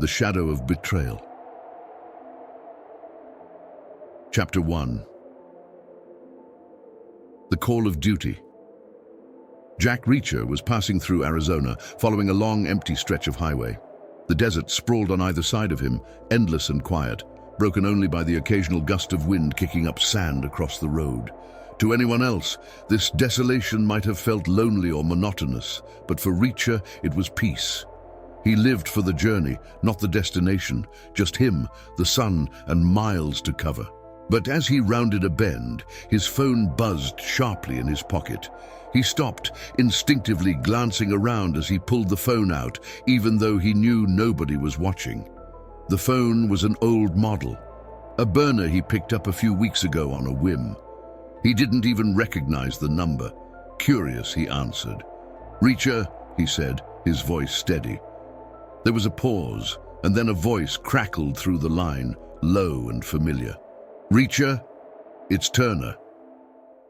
The Shadow of Betrayal. Chapter 1. The Call of Duty. Jack Reacher was passing through Arizona, following a long, empty stretch of highway. The desert sprawled on either side of him, endless and quiet, broken only by the occasional gust of wind kicking up sand across the road. To anyone else, this desolation might have felt lonely or monotonous, but for Reacher, it was peace. He lived for the journey, not the destination, just him, the sun, and miles to cover. But as he rounded a bend, his phone buzzed sharply in his pocket. He stopped, instinctively glancing around as he pulled the phone out, even though he knew nobody was watching. The phone was an old model, a burner he picked up a few weeks ago on a whim. He didn't even recognize the number. Curious, he answered. "Reacher," he said, his voice steady. There was a pause, and then a voice crackled through the line, low and familiar. "Reacher, it's Turner."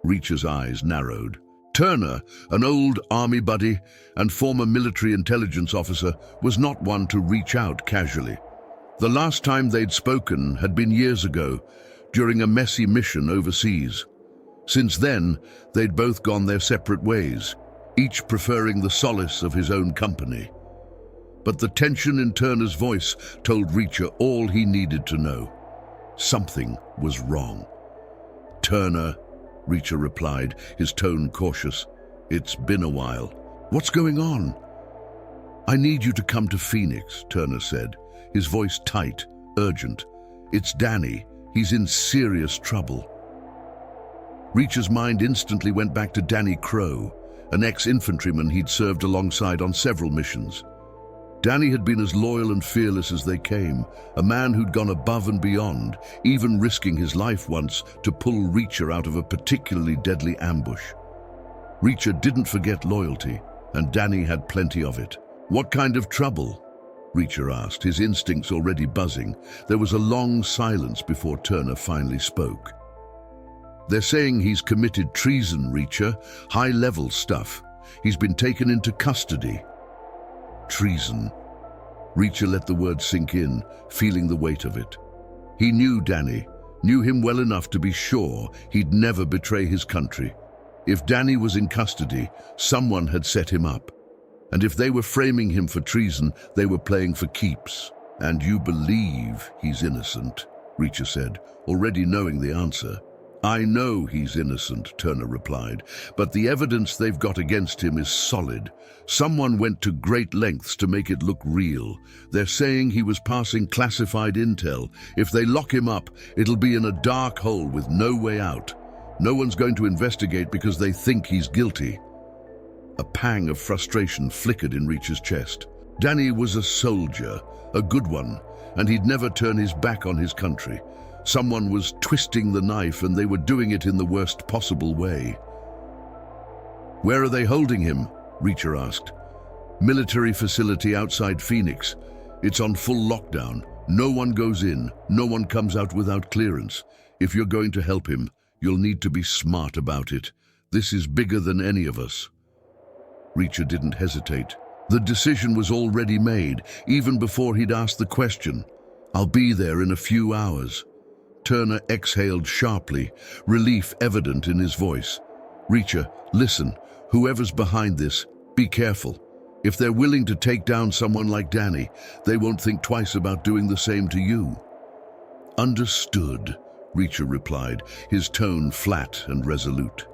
Reacher's eyes narrowed. Turner, an old army buddy and former military intelligence officer, was not one to reach out casually. The last time they'd spoken had been years ago, during a messy mission overseas. Since then, they'd both gone their separate ways, each preferring the solace of his own company. But the tension in Turner's voice told Reacher all he needed to know. Something was wrong. "Turner," Reacher replied, his tone cautious. "It's been a while. What's going on?" "I need you to come to Phoenix," Turner said, his voice tight, urgent. "It's Danny. He's in serious trouble." Reacher's mind instantly went back to Danny Crowe, an ex-infantryman he'd served alongside on several missions. Danny had been as loyal and fearless as they came, a man who'd gone above and beyond, even risking his life once to pull Reacher out of a particularly deadly ambush. Reacher didn't forget loyalty, and Danny had plenty of it. "What kind of trouble?" Reacher asked, his instincts already buzzing. There was a long silence before Turner finally spoke. "They're saying he's committed treason, Reacher, high-level stuff. He's been taken into custody." Treason. Reacher let the word sink in, feeling the weight of it. He knew Danny, knew him well enough to be sure he'd never betray his country. If Danny was in custody, someone had set him up. And if they were framing him for treason, they were playing for keeps. "And you believe he's innocent," Reacher said, already knowing the answer. "I know he's innocent," Turner replied, "but the evidence they've got against him is solid. Someone went to great lengths to make it look real. They're saying he was passing classified intel. If they lock him up, it'll be in a dark hole with no way out. No one's going to investigate because they think he's guilty." A pang of frustration flickered in Reacher's chest. Danny was a soldier, a good one, and he'd never turn his back on his country. Someone was twisting the knife, and they were doing it in the worst possible way. "Where are they holding him?" Reacher asked. "Military facility outside Phoenix. It's on full lockdown. No one goes in, no one comes out without clearance. If you're going to help him, you'll need to be smart about it. This is bigger than any of us." Reacher didn't hesitate. The decision was already made, even before he'd asked the question. "I'll be there in a few hours." Turner exhaled sharply, relief evident in his voice. "Reacher, listen, whoever's behind this, be careful. If they're willing to take down someone like Danny, they won't think twice about doing the same to you." "Understood," Reacher replied, his tone flat and resolute.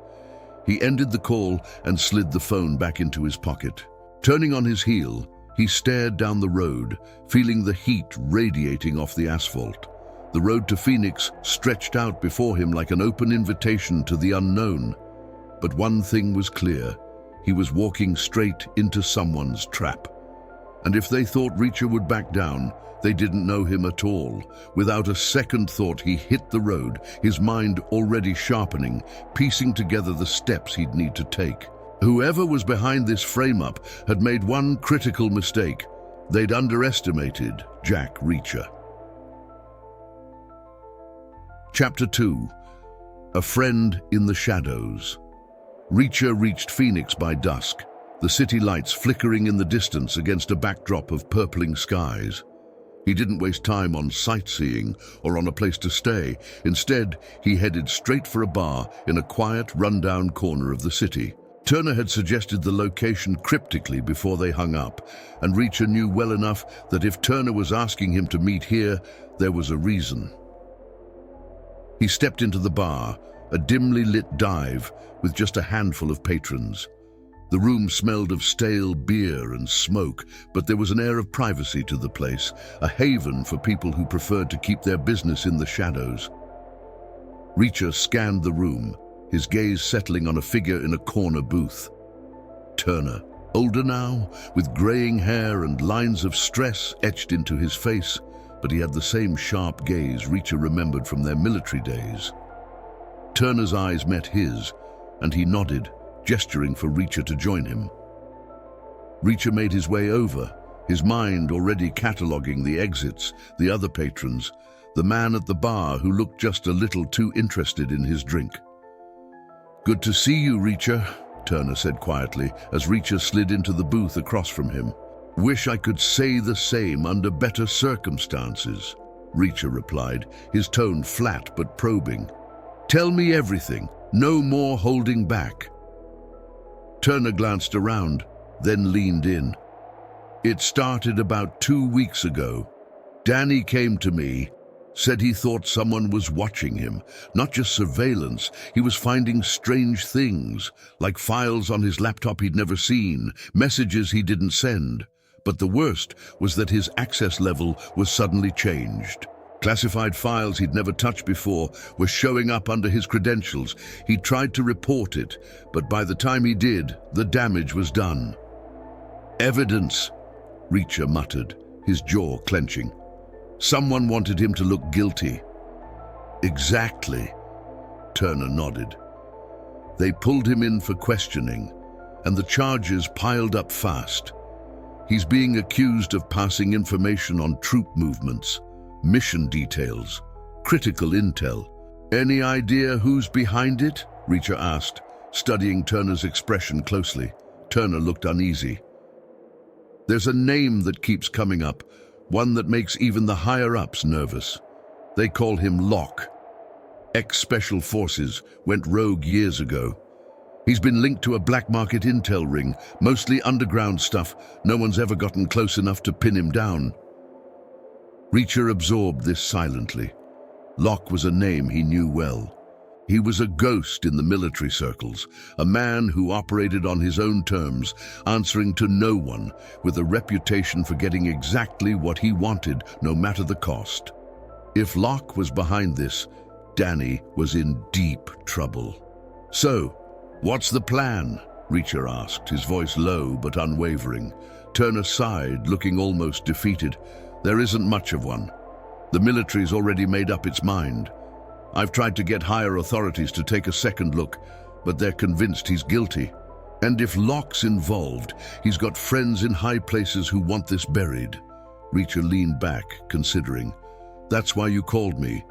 He ended the call and slid the phone back into his pocket. Turning on his heel, he stared down the road, feeling the heat radiating off the asphalt. The road to Phoenix stretched out before him like an open invitation to the unknown. But one thing was clear. He was walking straight into someone's trap. And if they thought Reacher would back down, they didn't know him at all. Without a second thought, he hit the road, his mind already sharpening, piecing together the steps he'd need to take. Whoever was behind this frame-up had made one critical mistake. They'd underestimated Jack Reacher. Chapter 2. A Friend in the Shadows. Reacher reached Phoenix by dusk, the city lights flickering in the distance against a backdrop of purpling skies. He didn't waste time on sightseeing or on a place to stay. Instead, he headed straight for a bar in a quiet, rundown corner of the city. Turner had suggested the location cryptically before they hung up, and Reacher knew well enough that if Turner was asking him to meet here, there was a reason. He stepped into the bar, a dimly lit dive with just a handful of patrons. The room smelled of stale beer and smoke, but there was an air of privacy to the place, a haven for people who preferred to keep their business in the shadows. Reacher scanned the room, his gaze settling on a figure in a corner booth. Turner, older now, with graying hair and lines of stress etched into his face, but he had the same sharp gaze Reacher remembered from their military days. Turner's eyes met his, and he nodded, gesturing for Reacher to join him. Reacher made his way over, his mind already cataloguing the exits, the other patrons, the man at the bar who looked just a little too interested in his drink. "Good to see you, Reacher," Turner said quietly as Reacher slid into the booth across from him. "Wish I could say the same under better circumstances," Reacher replied, his tone flat but probing. "Tell me everything, no more holding back." Turner glanced around, then leaned in. "It started about 2 weeks ago. Danny came to me, said he thought someone was watching him. Not just surveillance, he was finding strange things, like files on his laptop he'd never seen, messages he didn't send. But the worst was that his access level was suddenly changed. Classified files he'd never touched before were showing up under his credentials. He tried to report it, but by the time he did, the damage was done." "Evidence," Reacher muttered, his jaw clenching. "Someone wanted him to look guilty." "Exactly," Turner nodded. "They pulled him in for questioning, and the charges piled up fast. He's being accused of passing information on troop movements, mission details, critical intel. Any idea who's behind it?" Reacher asked, studying Turner's expression closely. Turner looked uneasy. "There's a name that keeps coming up, one that makes even the higher-ups nervous. They call him Locke. Ex-Special Forces, went rogue years ago. He's been linked to a black market intel ring, mostly underground stuff. No one's ever gotten close enough to pin him down." Reacher absorbed this silently. Locke was a name he knew well. He was a ghost in the military circles, a man who operated on his own terms, answering to no one, with a reputation for getting exactly what he wanted, no matter the cost. If Locke was behind this, Danny was in deep trouble. "So, what's the plan?" Reacher asked, his voice low but unwavering. Turner sighed, looking almost defeated. "There isn't much of one. The military's already made up its mind. I've tried to get higher authorities to take a second look, but they're convinced he's guilty. And if Locke's involved, he's got friends in high places who want this buried." Reacher leaned back, considering. "That's why you called me.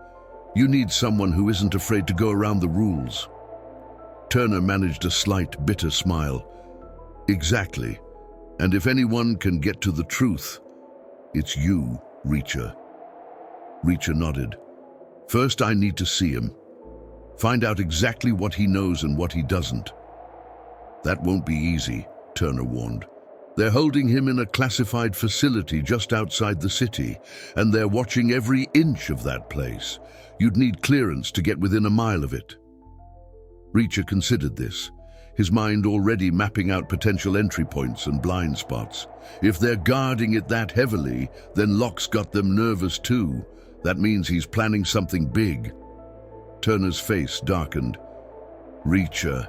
You need someone who isn't afraid to go around the rules." Turner managed a slight, bitter smile. "Exactly. And if anyone can get to the truth, it's you, Reacher." Reacher nodded. "First, I need to see him. Find out exactly what he knows and what he doesn't." "That won't be easy," Turner warned. "They're holding him in a classified facility just outside the city, and they're watching every inch of that place. You'd need clearance to get within a mile of it." Reacher considered this, his mind already mapping out potential entry points and blind spots. If they're guarding it that heavily, then Locke's got them nervous too. That means he's planning something big. Turner's face darkened. "Reacher,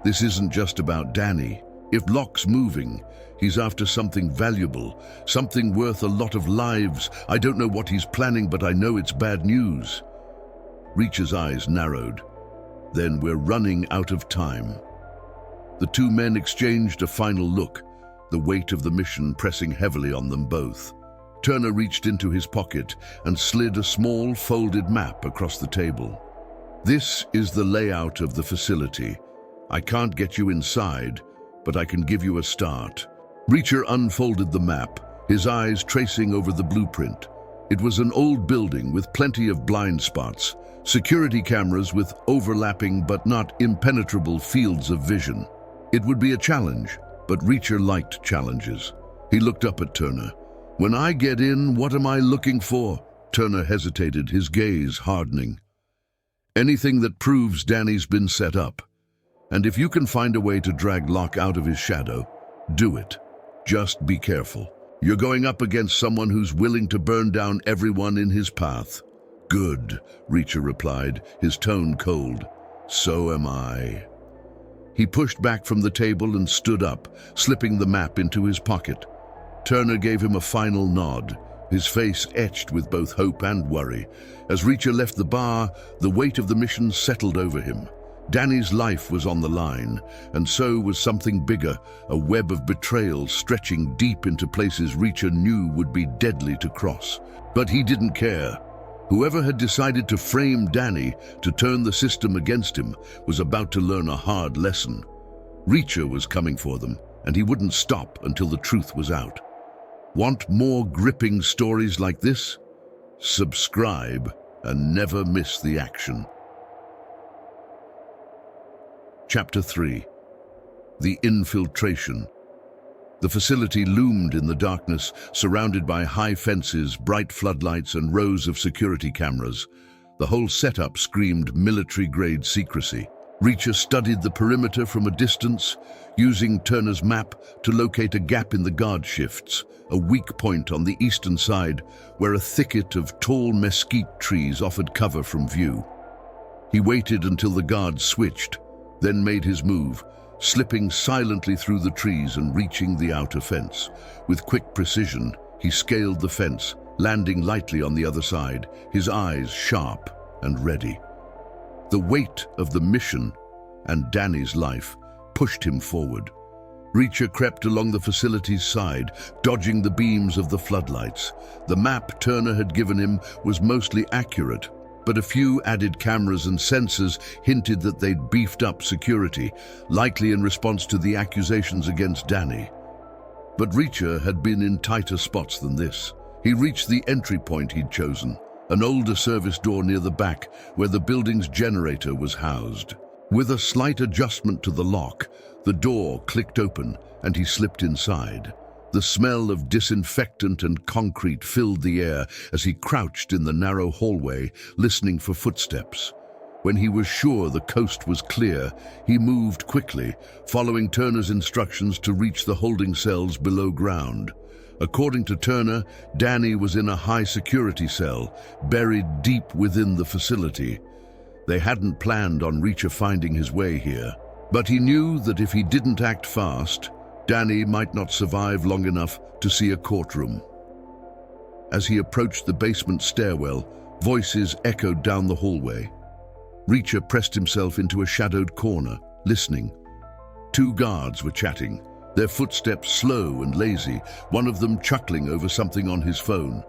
this isn't just about Danny. If Locke's moving, he's after something valuable, something worth a lot of lives. I don't know what he's planning, but I know it's bad news." Reacher's eyes narrowed. "Then we're running out of time." The two men exchanged a final look, the weight of the mission pressing heavily on them both. Turner reached into his pocket and slid a small folded map across the table. "This is the layout of the facility. I can't get you inside, but I can give you a start." Reacher unfolded the map, his eyes tracing over the blueprint. It was an old building with plenty of blind spots, security cameras with overlapping but not impenetrable fields of vision. It would be a challenge, but Reacher liked challenges. He looked up at Turner. "When I get in, what am I looking for?" Turner hesitated, his gaze hardening. "Anything that proves Danny's been set up. And if you can find a way to drag Locke out of his shadow, do it. Just be careful. You're going up against someone who's willing to burn down everyone in his path." "Good," Reacher replied, his tone cold. "So am I." He pushed back from the table and stood up, slipping the map into his pocket. Turner gave him a final nod, his face etched with both hope and worry. As Reacher left the bar, the weight of the mission settled over him. Danny's life was on the line, and so was something bigger, a web of betrayal stretching deep into places Reacher knew would be deadly to cross. But he didn't care. Whoever had decided to frame Danny, to turn the system against him, was about to learn a hard lesson. Reacher was coming for them, and he wouldn't stop until the truth was out. Want more gripping stories like this? Subscribe and never miss the action. Chapter 3. The Infiltration. The facility loomed in the darkness, surrounded by high fences, bright floodlights, and rows of security cameras. The whole setup screamed military-grade secrecy. Reacher studied the perimeter from a distance, using Turner's map to locate a gap in the guard shifts, a weak point on the eastern side where a thicket of tall mesquite trees offered cover from view. He waited until the guards switched, then made his move, slipping silently through the trees and reaching the outer fence. With quick precision, he scaled the fence, landing lightly on the other side, his eyes sharp and ready. The weight of the mission and Danny's life pushed him forward. Reacher crept along the facility's side, dodging the beams of the floodlights. The map Turner had given him was mostly accurate, but a few added cameras and sensors hinted that they'd beefed up security, likely in response to the accusations against Danny. But Reacher had been in tighter spots than this. He reached the entry point he'd chosen, an older service door near the back where the building's generator was housed. With a slight adjustment to the lock, the door clicked open and he slipped inside. The smell of disinfectant and concrete filled the air as he crouched in the narrow hallway, listening for footsteps. When he was sure the coast was clear, he moved quickly, following Turner's instructions to reach the holding cells below ground. According to Turner, Danny was in a high-security cell, buried deep within the facility. They hadn't planned on Reacher finding his way here, but he knew that if he didn't act fast, Danny might not survive long enough to see a courtroom. As he approached the basement stairwell, voices echoed down the hallway. Reacher pressed himself into a shadowed corner, listening. Two guards were chatting, their footsteps slow and lazy, one of them chuckling over something on his phone.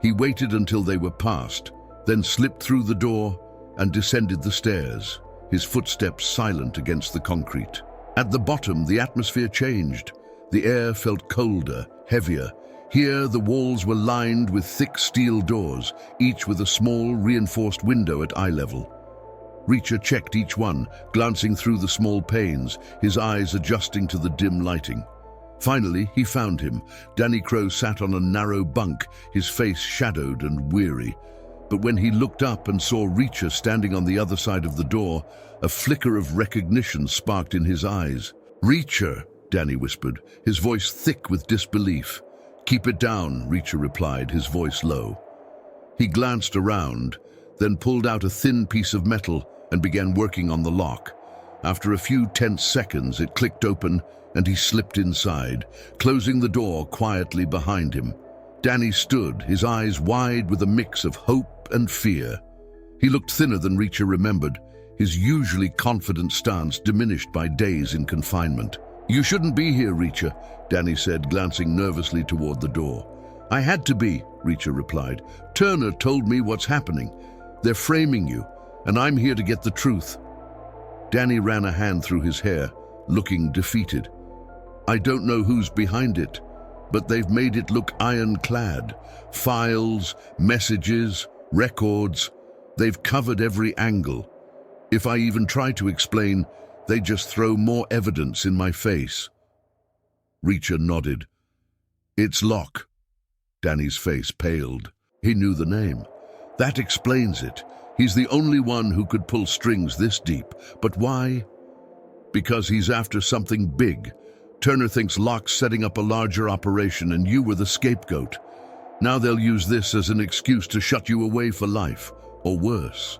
He waited until they were past, then slipped through the door and descended the stairs, his footsteps silent against the concrete. At the bottom, the atmosphere changed. The air felt colder, heavier. Here, the walls were lined with thick steel doors, each with a small, reinforced window at eye level. Reacher checked each one, glancing through the small panes, his eyes adjusting to the dim lighting. Finally, he found him. Danny Crowe sat on a narrow bunk, his face shadowed and weary. But when he looked up and saw Reacher standing on the other side of the door, a flicker of recognition sparked in his eyes. "Reacher," Danny whispered, his voice thick with disbelief. "Keep it down," Reacher replied, his voice low. He glanced around, then pulled out a thin piece of metal and began working on the lock. After a few tense seconds, it clicked open and he slipped inside, closing the door quietly behind him. Danny stood, his eyes wide with a mix of hope and fear. He looked thinner than Reacher remembered, his usually confident stance diminished by days in confinement. "You shouldn't be here, Reacher," Danny said, glancing nervously toward the door. "I had to be," Reacher replied. "Turner told me what's happening. They're framing you, and I'm here to get the truth." Danny ran a hand through his hair, looking defeated. "I don't know who's behind it. but they've made it look ironclad. Files, messages, records, they've covered every angle. If I even try to explain, they just throw more evidence in my face." Reacher nodded. "It's Locke." Danny's face paled. He knew the name. That explains it. He's the only one who could pull strings this deep. But why? Because he's after something big. Turner thinks Locke's setting up a larger operation and you were the scapegoat. Now they'll use this as an excuse to shut you away for life, or worse.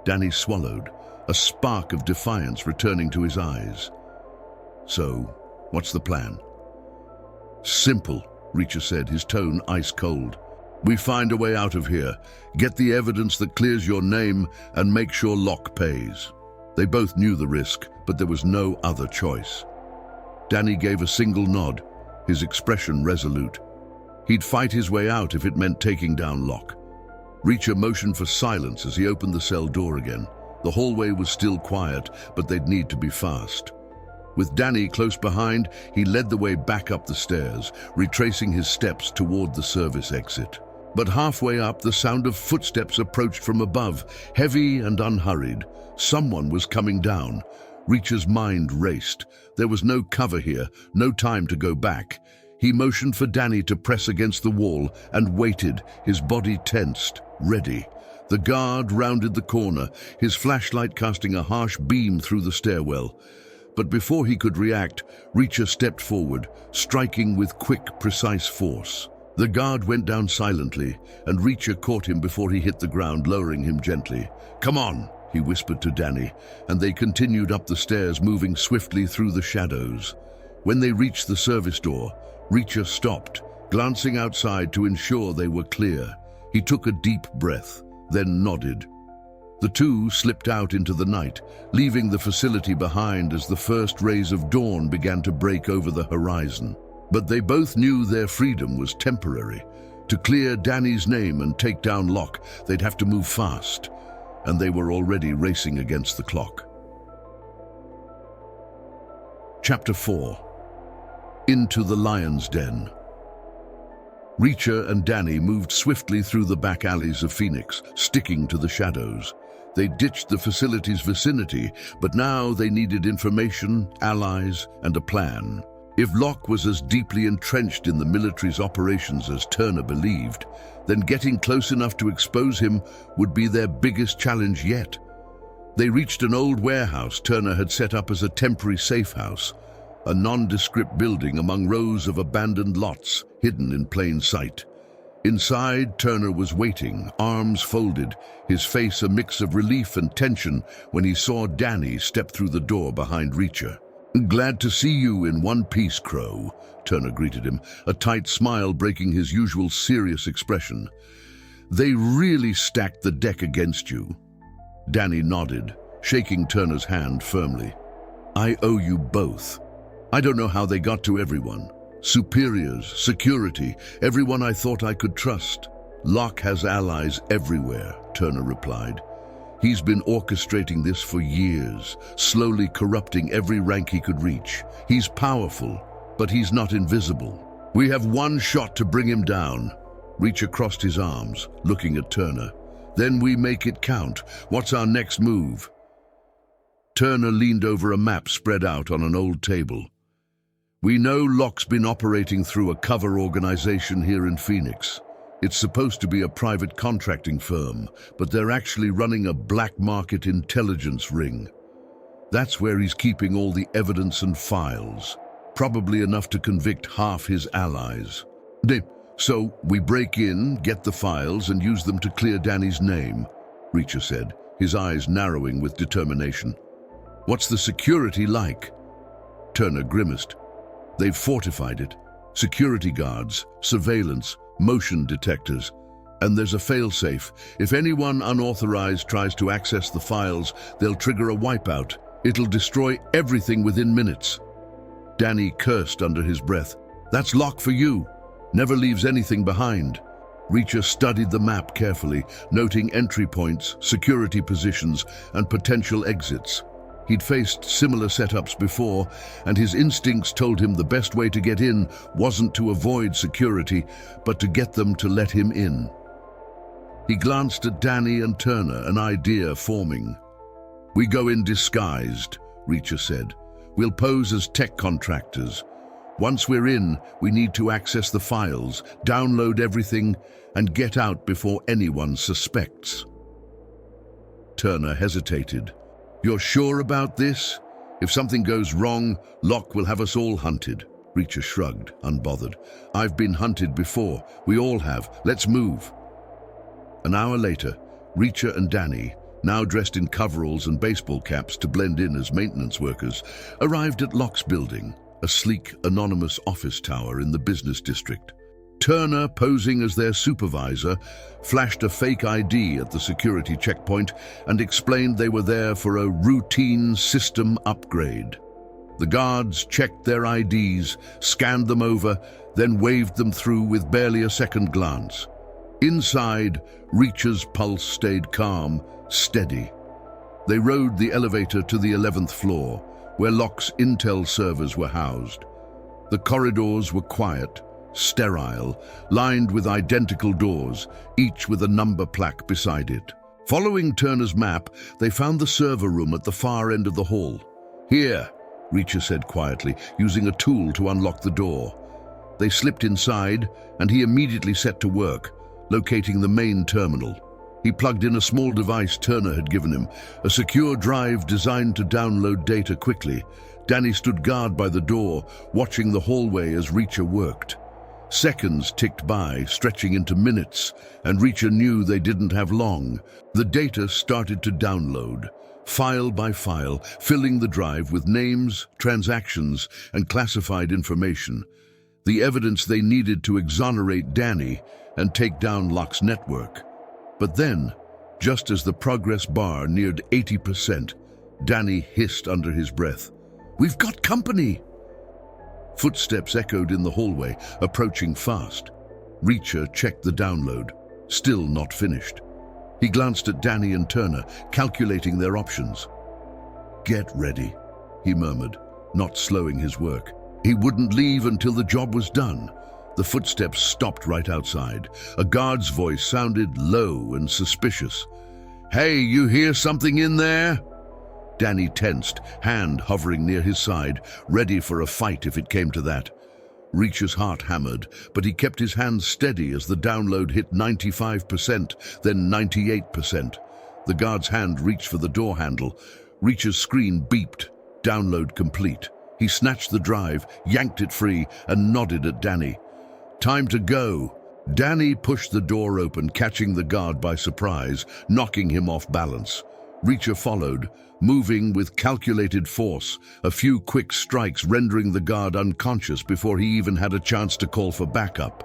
Danny swallowed, a spark of defiance returning to his eyes. "So, what's the plan?" "Simple," Reacher said, his tone ice cold. "We find a way out of here, get the evidence that clears your name, and make sure Locke pays." They both knew the risk, but there was no other choice. Danny gave a single nod, his expression resolute. He'd fight his way out if it meant taking down Locke. Reacher motioned for silence as he opened the cell door again. The hallway was still quiet, but they'd need to be fast. With Danny close behind, he led the way back up the stairs, retracing his steps toward the service exit. But halfway up, the sound of footsteps approached from above, heavy and unhurried. Someone was coming down. Reacher's mind raced. There was no cover here, no time to go back. He motioned for Danny to press against the wall and waited, his body tensed, ready. The guard rounded the corner, his flashlight casting a harsh beam through the stairwell. But before he could react, Reacher stepped forward, striking with quick, precise force. The guard went down silently, and Reacher caught him before he hit the ground, lowering him gently. "Come on," he whispered to Danny, and they continued up the stairs, moving swiftly through the shadows. When they reached the service door, Reacher stopped, glancing outside to ensure they were clear. He took a deep breath, then nodded. The two slipped out into the night, leaving the facility behind as the first rays of dawn began to break over the horizon. But they both knew their freedom was temporary. To clear Danny's name and take down Locke, they'd have to move fast, and they were already racing against the clock. Chapter 4. Into the Lion's Den. Reacher and Danny moved swiftly through the back alleys of Phoenix, sticking to the shadows. They ditched the facility's vicinity, but now they needed information, allies, and a plan. If Locke was as deeply entrenched in the military's operations as Turner believed, then getting close enough to expose him would be their biggest challenge yet. They reached an old warehouse Turner had set up as a temporary safe house, a nondescript building among rows of abandoned lots, hidden in plain sight. Inside, Turner was waiting, arms folded, his face a mix of relief and tension when he saw Danny step through the door behind Reacher. "Glad to see you in one piece, Crowe," Turner greeted him, a tight smile breaking his usual serious expression. "They really stacked the deck against you." Danny nodded, shaking Turner's hand firmly. "I owe you both. I don't know how they got to everyone. Superiors, security, everyone I thought I could trust. Locke has allies everywhere," Turner replied. "He's been orchestrating this for years, slowly corrupting every rank he could reach. He's powerful, but he's not invisible. We have one shot to bring him down." Reacher crossed his arms, looking at Turner. "Then we make it count. What's our next move?" Turner leaned over a map spread out on an old table. "We know Locke's been operating through a cover organization here in Phoenix. It's supposed to be a private contracting firm, but they're actually running a black market intelligence ring. That's where he's keeping all the evidence and files, probably enough to convict half his allies. So we break in, get the files, and use them to clear Danny's name," Reacher said, his eyes narrowing with determination. "What's the security like?" Turner grimaced. "They've fortified it. Security guards, surveillance, motion detectors. And there's a failsafe. If anyone unauthorized tries to access the files, they'll trigger a wipeout. It'll destroy everything within minutes." Danny cursed under his breath. "That's Locke for you. Never leaves anything behind." Reacher studied the map carefully, noting entry points, security positions, and potential exits. He'd faced similar setups before, and his instincts told him the best way to get in wasn't to avoid security, but to get them to let him in. He glanced at Danny and Turner, an idea forming. "We go in disguised," Reacher said. "We'll pose as tech contractors. Once we're in, we need to access the files, download everything, and get out before anyone suspects." Turner hesitated. "You're sure about this? If something goes wrong, Locke will have us all hunted." Reacher shrugged, unbothered. "I've been hunted before. We all have. Let's move." An hour later, Reacher and Danny, now dressed in coveralls and baseball caps to blend in as maintenance workers, arrived at Locke's building, a sleek, anonymous office tower in the business district. Turner, posing as their supervisor, flashed a fake ID at the security checkpoint and explained they were there for a routine system upgrade. The guards checked their IDs, scanned them over, then waved them through with barely a second glance. Inside, Reacher's pulse stayed calm, steady. They rode the elevator to the 11th floor, where Locke's intel servers were housed. The corridors were quiet, sterile, lined with identical doors, each with a number plaque beside it. Following Turner's map, they found the server room at the far end of the hall. "Here," Reacher said quietly, using a tool to unlock the door. They slipped inside, and he immediately set to work, locating the main terminal. He plugged in a small device Turner had given him, a secure drive designed to download data quickly. Danny stood guard by the door, watching the hallway as Reacher worked. Seconds ticked by, stretching into minutes, and Reacher knew they didn't have long. The data started to download, file by file, filling the drive with names, transactions, and classified information. The evidence they needed to exonerate Danny and take down Locke's network. But then, just as the progress bar neared 80%, Danny hissed under his breath, "We've got company!" Footsteps echoed in the hallway, approaching fast. Reacher checked the download, still not finished. He glanced at Danny and Turner, calculating their options. "Get ready," he murmured, not slowing his work. He wouldn't leave until the job was done. The footsteps stopped right outside. A guard's voice sounded low and suspicious. "Hey, you hear something in there?" Danny tensed, hand hovering near his side, ready for a fight if it came to that. Reacher's heart hammered, but he kept his hands steady as the download hit 95%, then 98%. The guard's hand reached for the door handle. Reacher's screen beeped. Download complete. He snatched the drive, yanked it free, and nodded at Danny. "Time to go." Danny pushed the door open, catching the guard by surprise, knocking him off balance. Reacher followed, moving with calculated force, a few quick strikes rendering the guard unconscious before he even had a chance to call for backup.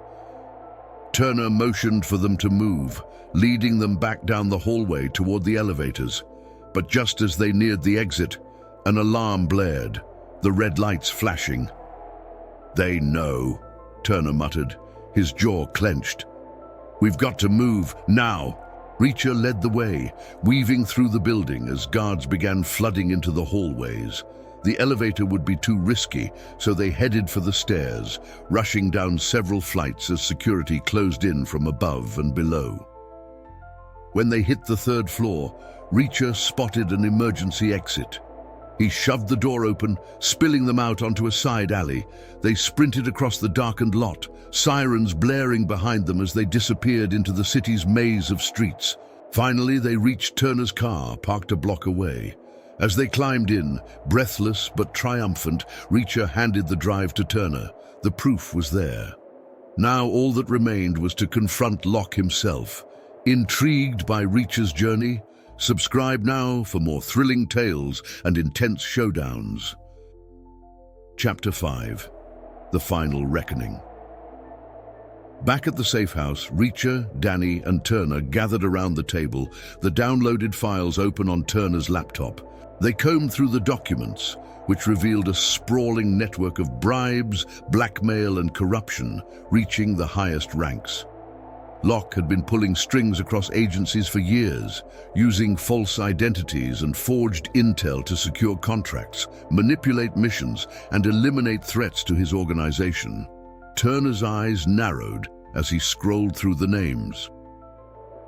Turner motioned for them to move, leading them back down the hallway toward the elevators. But just as they neared the exit, an alarm blared, the red lights flashing. "They know," Turner muttered, his jaw clenched. "We've got to move, now." Reacher led the way, weaving through the building as guards began flooding into the hallways. The elevator would be too risky, so they headed for the stairs, rushing down several flights as security closed in from above and below. When they hit the 3rd floor, Reacher spotted an emergency exit. He shoved the door open, spilling them out onto a side alley. They sprinted across the darkened lot, sirens blaring behind them as they disappeared into the city's maze of streets. Finally, they reached Turner's car, parked a block away. As they climbed in, breathless but triumphant, Reacher handed the drive to Turner. The proof was there. Now all that remained was to confront Locke himself. Intrigued by Reacher's journey? Subscribe now for more thrilling tales and intense showdowns. Chapter 5. The Final Reckoning. Back at the safe house, Reacher, Danny, and Turner gathered around the table, the downloaded files open on Turner's laptop. They combed through the documents, which revealed a sprawling network of bribes, blackmail, and corruption, reaching the highest ranks. Locke had been pulling strings across agencies for years, using false identities and forged intel to secure contracts, manipulate missions, and eliminate threats to his organization. Turner's eyes narrowed as he scrolled through the names.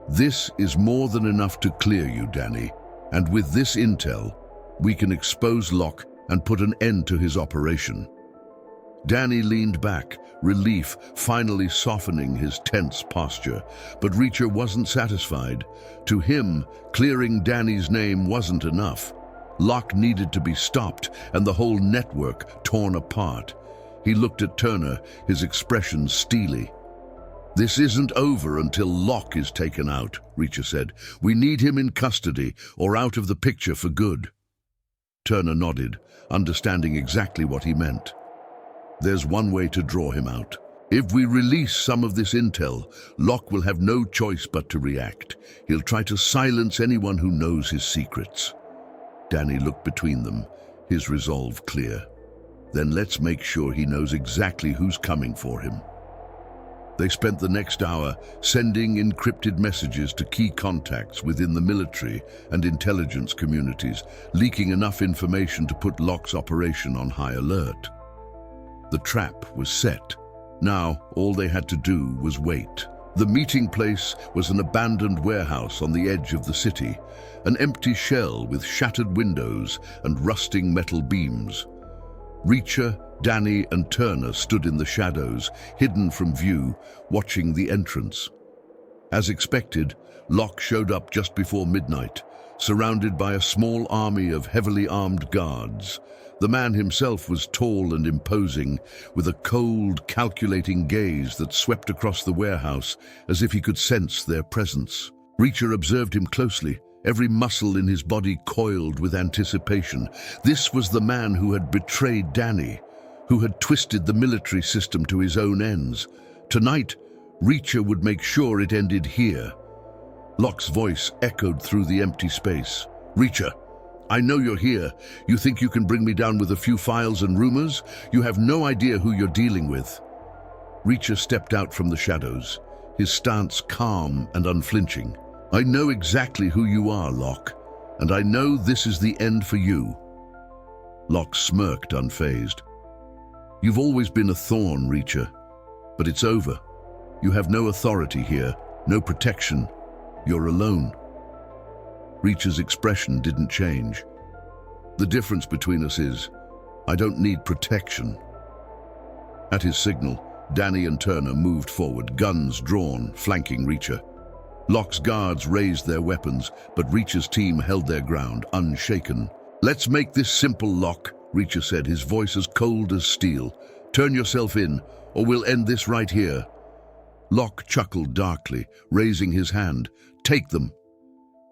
"This is more than enough to clear you, Danny, and with this intel, we can expose Locke and put an end to his operation." Danny leaned back, relief finally softening his tense posture. But Reacher wasn't satisfied. To him, clearing Danny's name wasn't enough. Locke needed to be stopped and the whole network torn apart. He looked at Turner, his expression steely. "This isn't over until Locke is taken out," Reacher said. "We need him in custody or out of the picture for good." Turner nodded, understanding exactly what he meant. "There's one way to draw him out. If we release some of this intel, Locke will have no choice but to react. He'll try to silence anyone who knows his secrets." Danny looked between them, his resolve clear. "Then let's make sure he knows exactly who's coming for him." They spent the next hour sending encrypted messages to key contacts within the military and intelligence communities, leaking enough information to put Locke's operation on high alert. The trap was set. Now, all they had to do was wait. The meeting place was an abandoned warehouse on the edge of the city, an empty shell with shattered windows and rusting metal beams. Reacher, Danny, and Turner stood in the shadows, hidden from view, watching the entrance. As expected, Locke showed up just before midnight, surrounded by a small army of heavily armed guards. The man himself was tall and imposing, with a cold, calculating gaze that swept across the warehouse as if he could sense their presence. Reacher observed him closely, every muscle in his body coiled with anticipation. This was the man who had betrayed Danny, who had twisted the military system to his own ends. Tonight, Reacher would make sure it ended here. Locke's voice echoed through the empty space. "Reacher, I know you're here. You think you can bring me down with a few files and rumors? You have no idea who you're dealing with." Reacher stepped out from the shadows, his stance calm and unflinching. "I know exactly who you are, Locke, and I know this is the end for you." Locke smirked, unfazed. "You've always been a thorn, Reacher, but it's over. You have no authority here, no protection. You're alone." Reacher's expression didn't change. "The difference between us is, I don't need protection." At his signal, Danny and Turner moved forward, guns drawn, flanking Reacher. Locke's guards raised their weapons, but Reacher's team held their ground, unshaken. "Let's make this simple, Locke," Reacher said, his voice as cold as steel. "Turn yourself in, or we'll end this right here." Locke chuckled darkly, raising his hand. "Take them."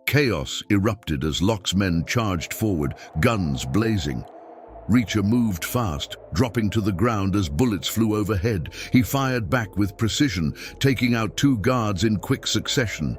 Chaos erupted as Locke's men charged forward, guns blazing. Reacher moved fast, dropping to the ground as bullets flew overhead. He fired back with precision, taking out two guards in quick succession.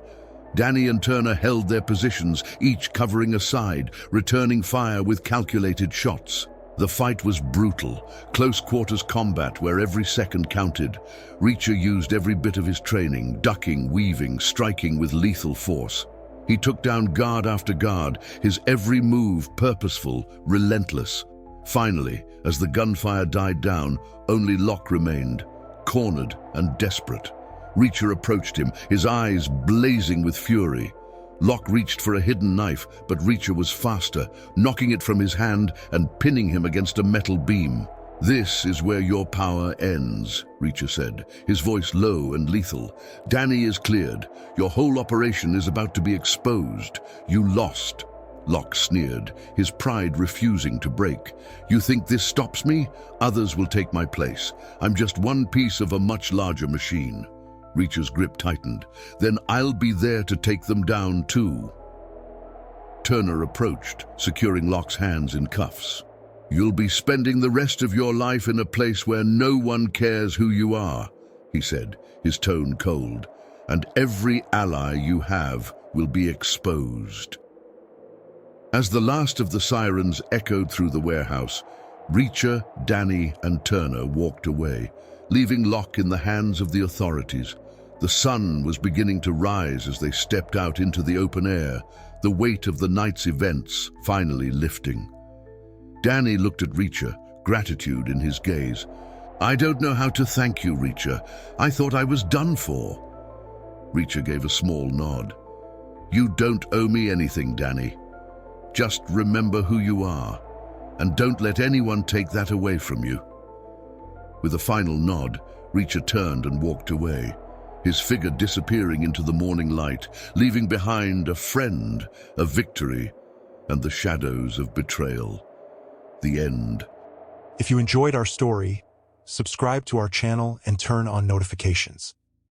Danny and Turner held their positions, each covering a side, returning fire with calculated shots. The fight was brutal, close-quarters combat where every second counted. Reacher used every bit of his training, ducking, weaving, striking with lethal force. He took down guard after guard, his every move purposeful, relentless. Finally, as the gunfire died down, only Locke remained, cornered and desperate. Reacher approached him, his eyes blazing with fury. Locke reached for a hidden knife, but Reacher was faster, knocking it from his hand and pinning him against a metal beam. "This is where your power ends," Reacher said, his voice low and lethal. "Danny is cleared. Your whole operation is about to be exposed. You lost." Locke sneered, his pride refusing to break. "You think this stops me? Others will take my place. I'm just one piece of a much larger machine." Reacher's grip tightened. "Then I'll be there to take them down too." Turner approached, securing Locke's hands in cuffs. "You'll be spending the rest of your life in a place where no one cares who you are," he said, his tone cold. "And every ally you have will be exposed." As the last of the sirens echoed through the warehouse, Reacher, Danny, and Turner walked away, leaving Locke in the hands of the authorities. The sun was beginning to rise as they stepped out into the open air, the weight of the night's events finally lifting. Danny looked at Reacher, gratitude in his gaze. "I don't know how to thank you, Reacher. I thought I was done for." Reacher gave a small nod. "You don't owe me anything, Danny. Just remember who you are, and don't let anyone take that away from you." With a final nod, Reacher turned and walked away, his figure disappearing into the morning light, leaving behind a friend, a victory, and the shadows of betrayal. The end. If you enjoyed our story, subscribe to our channel and turn on notifications.